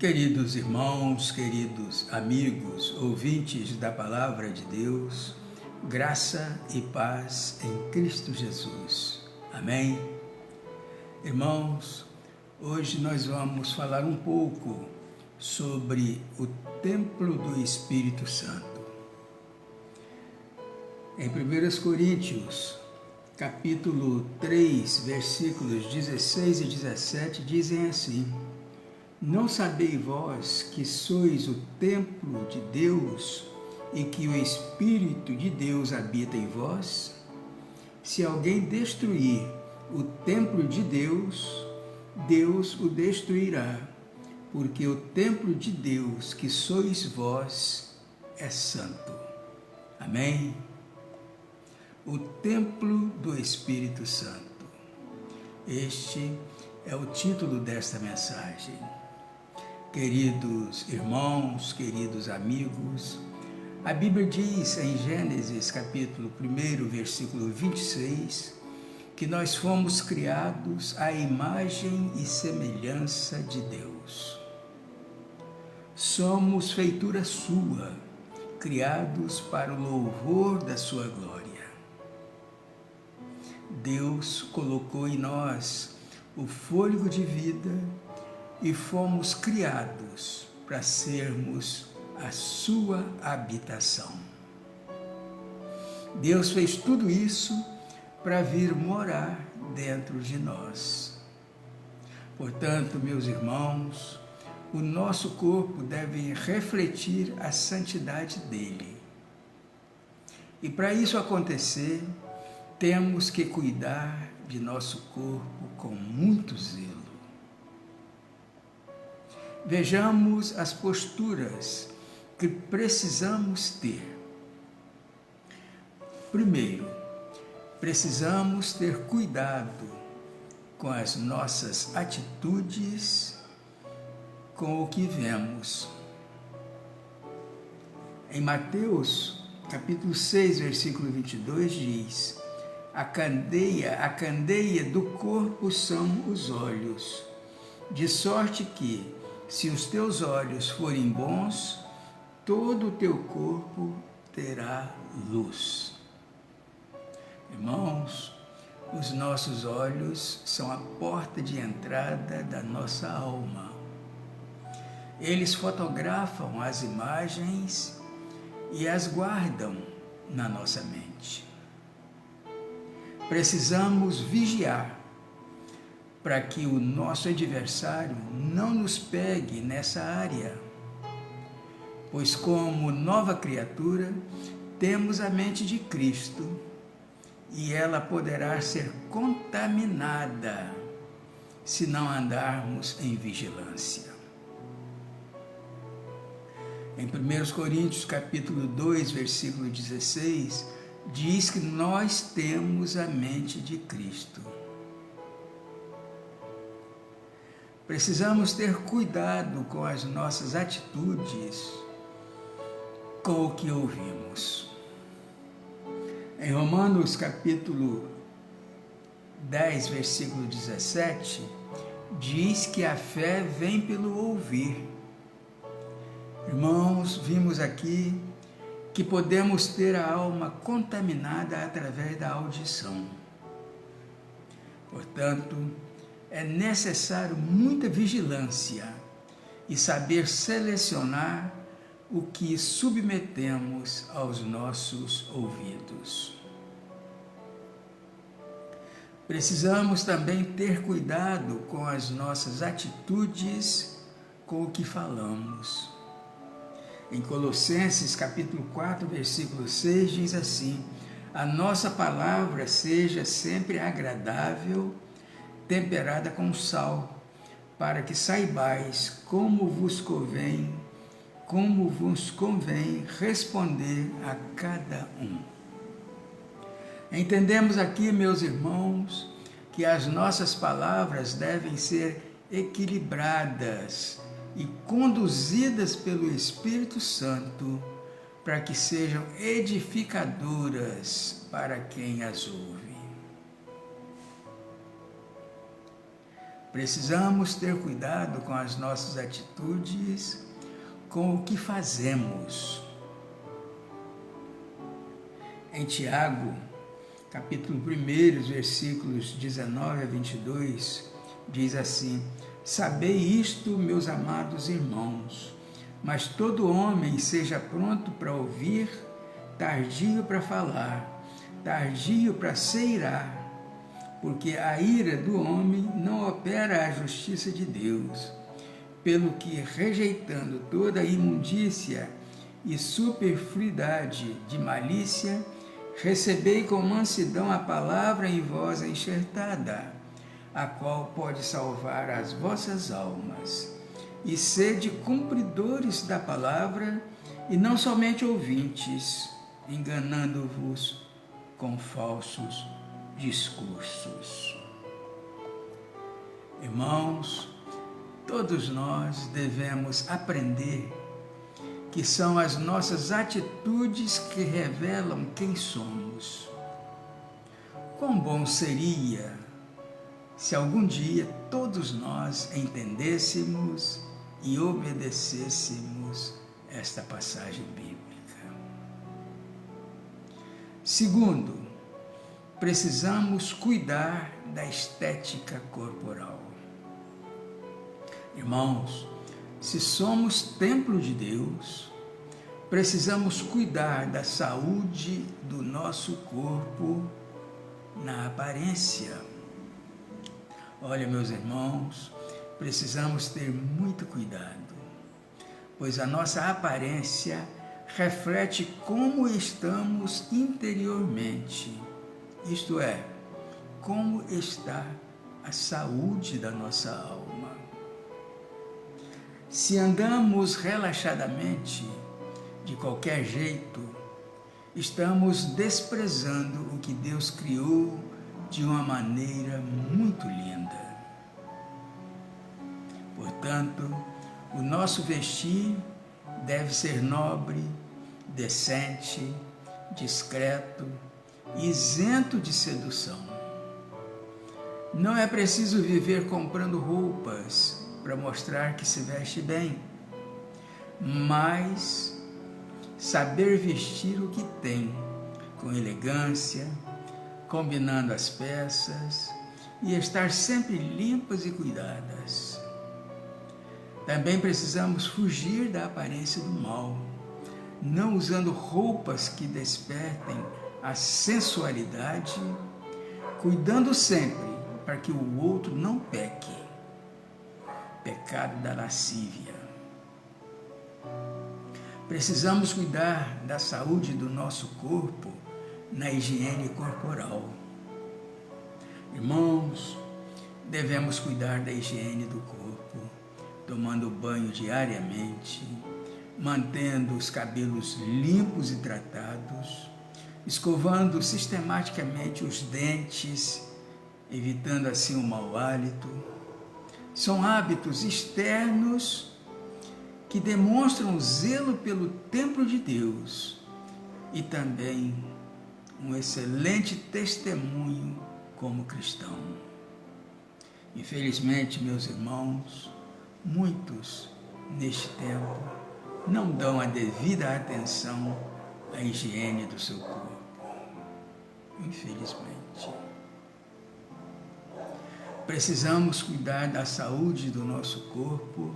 Queridos irmãos, queridos amigos, ouvintes da Palavra de Deus, graça e paz em Cristo Jesus. Amém? Irmãos, hoje nós vamos falar um pouco sobre o templo do Espírito Santo. Em 1 Coríntios, capítulo 3, versículos 16 e 17, dizem assim: Não sabeis vós que sois o templo de Deus e que o Espírito de Deus habita em vós? Se alguém destruir o templo de Deus, Deus o destruirá, porque o templo de Deus que sois vós é santo. Amém? O templo do Espírito Santo. Este é o título desta mensagem. Queridos irmãos, queridos amigos, a Bíblia diz em Gênesis capítulo 1, versículo 26, que nós fomos criados à imagem e semelhança de Deus. Somos feitura sua, criados para o louvor da sua glória. Deus colocou em nós o fôlego de vida e fomos criados para sermos a sua habitação. Deus fez tudo isso para vir morar dentro de nós. Portanto, meus irmãos, o nosso corpo deve refletir a santidade dele. E para isso acontecer, temos que cuidar de nosso corpo com muito zelo. Vejamos as posturas que precisamos ter. Primeiro, precisamos ter cuidado com as nossas atitudes, com o que vemos. Em Mateus, capítulo 6, versículo 22, diz: A candeia do corpo são os olhos, de sorte que, se os teus olhos forem bons, todo o teu corpo terá luz. Irmãos, os nossos olhos são a porta de entrada da nossa alma. Eles fotografam as imagens e as guardam na nossa mente. Precisamos vigiar para que o nosso adversário não nos pegue nessa área, pois como nova criatura, temos a mente de Cristo e ela poderá ser contaminada se não andarmos em vigilância. Em 1 Coríntios capítulo 2, versículo 16, diz que nós temos a mente de Cristo. Precisamos ter cuidado com as nossas atitudes, com o que ouvimos. Em Romanos capítulo 10, versículo 17, diz que a fé vem pelo ouvir. Irmãos, vimos aqui que podemos ter a alma contaminada através da audição. Portanto, é necessário muita vigilância e saber selecionar o que submetemos aos nossos ouvidos. Precisamos também ter cuidado com as nossas atitudes, com o que falamos. Em Colossenses capítulo 4, versículo 6, diz assim: A nossa palavra seja sempre agradável, temperada com sal, para que saibais como vos convém responder a cada um. Entendemos aqui, meus irmãos, que as nossas palavras devem ser equilibradas e conduzidas pelo Espírito Santo para que sejam edificadoras para quem as ouve. Precisamos ter cuidado com as nossas atitudes, com o que fazemos. Em Tiago, capítulo 1, versículos 19 a 22, diz assim: Sabei isto, meus amados irmãos, mas todo homem seja pronto para ouvir, tardio para falar, tardio para se irar, porque a ira do homem não opera a justiça de Deus, pelo que, rejeitando toda a imundícia e superfluidade de malícia, recebei com mansidão a palavra em vós enxertada, a qual pode salvar as vossas almas. E sede cumpridores da palavra, e não somente ouvintes, enganando-vos com falsos discursos. Irmãos, todos nós devemos aprender que são as nossas atitudes que revelam quem somos. Quão bom seria se algum dia todos nós entendêssemos e obedecêssemos esta passagem bíblica. Segundo, precisamos cuidar da estética corporal. Irmãos, se somos templo de Deus, precisamos cuidar da saúde do nosso corpo na aparência. Olha, meus irmãos, precisamos ter muito cuidado, pois a nossa aparência reflete como estamos interiormente, isto é, como está a saúde da nossa alma. Se andamos relaxadamente, de qualquer jeito, estamos desprezando o que Deus criou de uma maneira muito linda. Portanto, o nosso vestir deve ser nobre, decente, discreto, isento de sedução. Não é preciso viver comprando roupas para mostrar que se veste bem, mas saber vestir o que tem, com elegância, combinando as peças e estar sempre limpas e cuidadas. Também precisamos fugir da aparência do mal, não usando roupas que despertem a sensualidade, cuidando sempre para que o outro não peque. Pecado da lascívia. Precisamos cuidar da saúde do nosso corpo na higiene corporal. Irmãos, devemos cuidar da higiene do corpo, tomando banho diariamente, mantendo os cabelos limpos e tratados, escovando sistematicamente os dentes, evitando assim o mau hálito. São hábitos externos que demonstram zelo pelo templo de Deus e também um excelente testemunho como cristão. Infelizmente, meus irmãos, muitos neste tempo não dão a devida atenção à higiene do seu corpo. Infelizmente. Precisamos cuidar da saúde do nosso corpo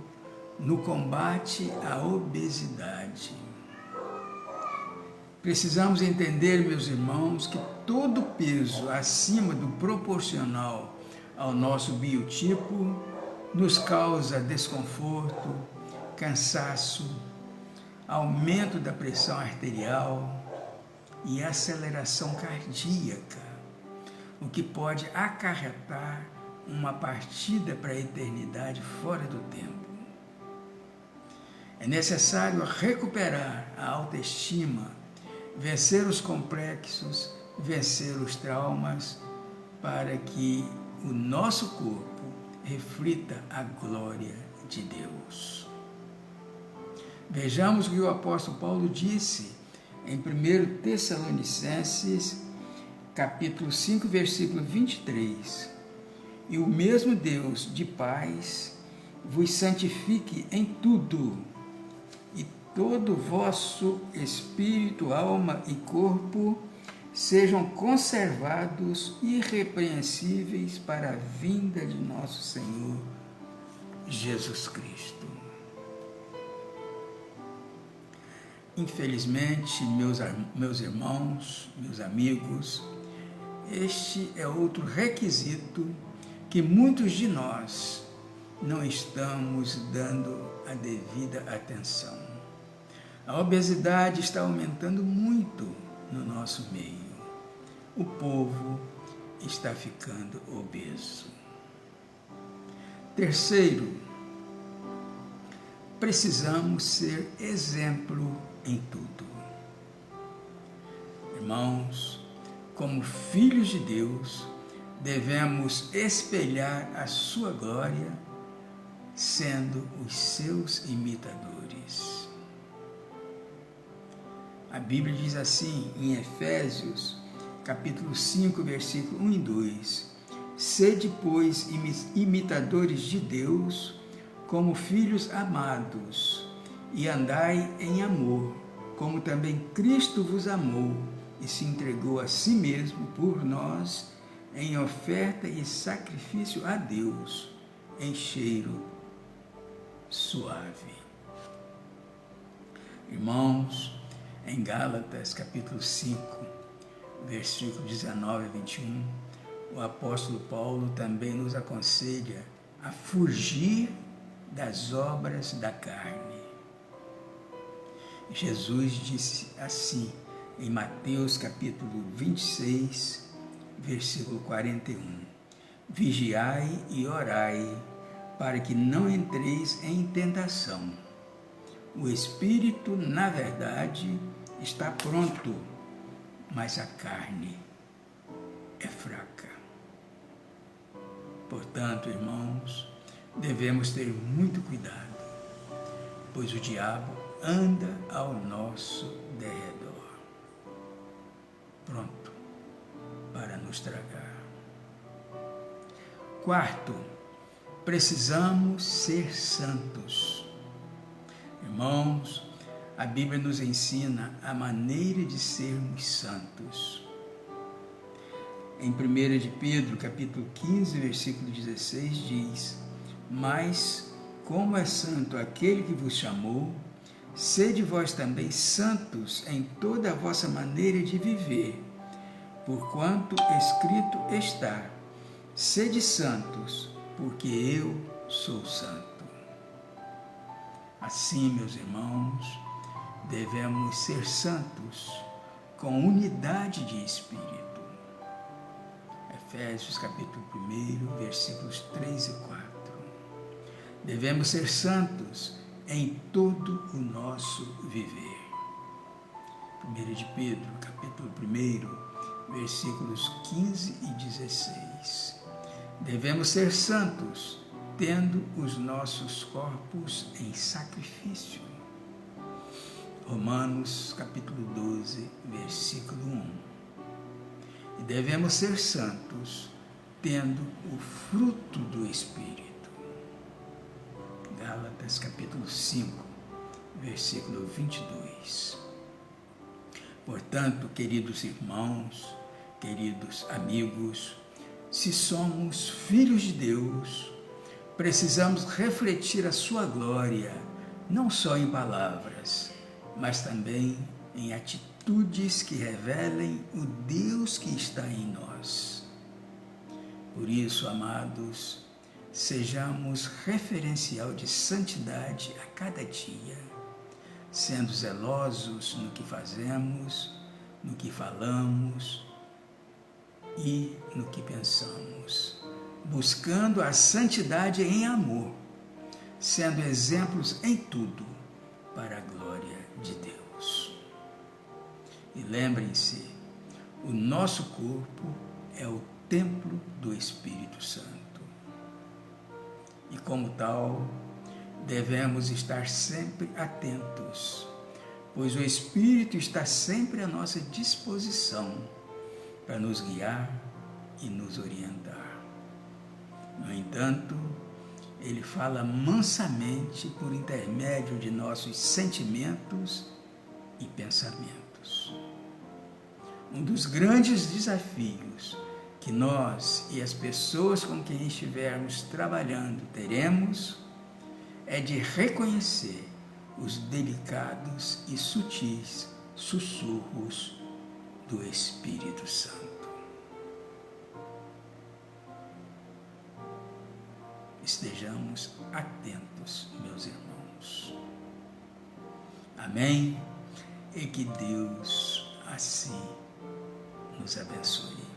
no combate à obesidade. Precisamos entender, meus irmãos, que todo peso acima do proporcional ao nosso biotipo nos causa desconforto, cansaço, aumento da pressão arterial e aceleração cardíaca, o que pode acarretar uma partida para a eternidade fora do tempo. É necessário recuperar a autoestima, vencer os complexos, vencer os traumas, para que o nosso corpo reflita a glória de Deus. Vejamos o que o apóstolo Paulo disse em 1 Tessalonicenses, capítulo 5, versículo 23. e o mesmo Deus de paz vos santifique em tudo, e todo o vosso espírito, alma e corpo sejam conservados irrepreensíveis para a vinda de nosso Senhor Jesus Cristo. Infelizmente, meus irmãos, meus amigos, este é outro requisito que muitos de nós não estamos dando a devida atenção. A obesidade está aumentando muito no nosso meio. O povo está ficando obeso. Terceiro, precisamos ser exemplo em tudo. Irmãos, como filhos de Deus, devemos espelhar a sua glória, sendo os seus imitadores. A Bíblia diz assim, em Efésios, capítulo 5, versículo 1 e 2, sede, pois, imitadores de Deus, como filhos amados, e andai em amor, como também Cristo vos amou, e se entregou a si mesmo por nós, em oferta e sacrifício a Deus, em cheiro suave. Irmãos, em Gálatas, capítulo 5, versículo 19 a 21, o apóstolo Paulo também nos aconselha a fugir das obras da carne. Jesus disse assim, em Mateus capítulo 26, versículo 41, vigiai e orai, para que não entreis em tentação. O espírito, na verdade, está pronto, mas a carne é fraca. Portanto, irmãos, devemos ter muito cuidado, pois o diabo anda ao nosso derredor, pronto para nos tragar. Quarto, precisamos ser santos. Irmãos, a Bíblia nos ensina a maneira de sermos santos. Em 1 de Pedro, capítulo 15, versículo 16, diz, mas, como é santo aquele que vos chamou, sede vós também santos em toda a vossa maneira de viver, porquanto escrito está, sede santos, porque eu sou santo. Assim, meus irmãos, devemos ser santos com unidade de espírito. Efésios capítulo 1, versículos 3 e 4. Devemos ser santos em todo o nosso viver. 1 de Pedro, capítulo 1, versículos 15 e 16. Devemos ser santos, tendo os nossos corpos em sacrifício. Romanos, capítulo 12, versículo 1. E devemos ser santos, tendo o fruto do Espírito. Gálatas, capítulo 5, versículo 22. Portanto, queridos irmãos, queridos amigos, se somos filhos de Deus, precisamos refletir a sua glória, não só em palavras, mas também em atitudes que revelem o Deus que está em nós. Por isso, amados, sejamos referencial de santidade a cada dia, sendo zelosos no que fazemos, no que falamos e no que pensamos, buscando a santidade em amor, sendo exemplos em tudo para a glória de Deus. E lembrem-se, o nosso corpo é o templo do Espírito Santo. E como tal, devemos estar sempre atentos, pois o Espírito está sempre à nossa disposição para nos guiar e nos orientar. No entanto, ele fala mansamente por intermédio de nossos sentimentos e pensamentos. Um dos grandes desafios que nós e as pessoas com quem estivermos trabalhando teremos é de reconhecer os delicados e sutis sussurros do Espírito Santo. Estejamos atentos, meus irmãos. Amém? E que Deus assim nos abençoe.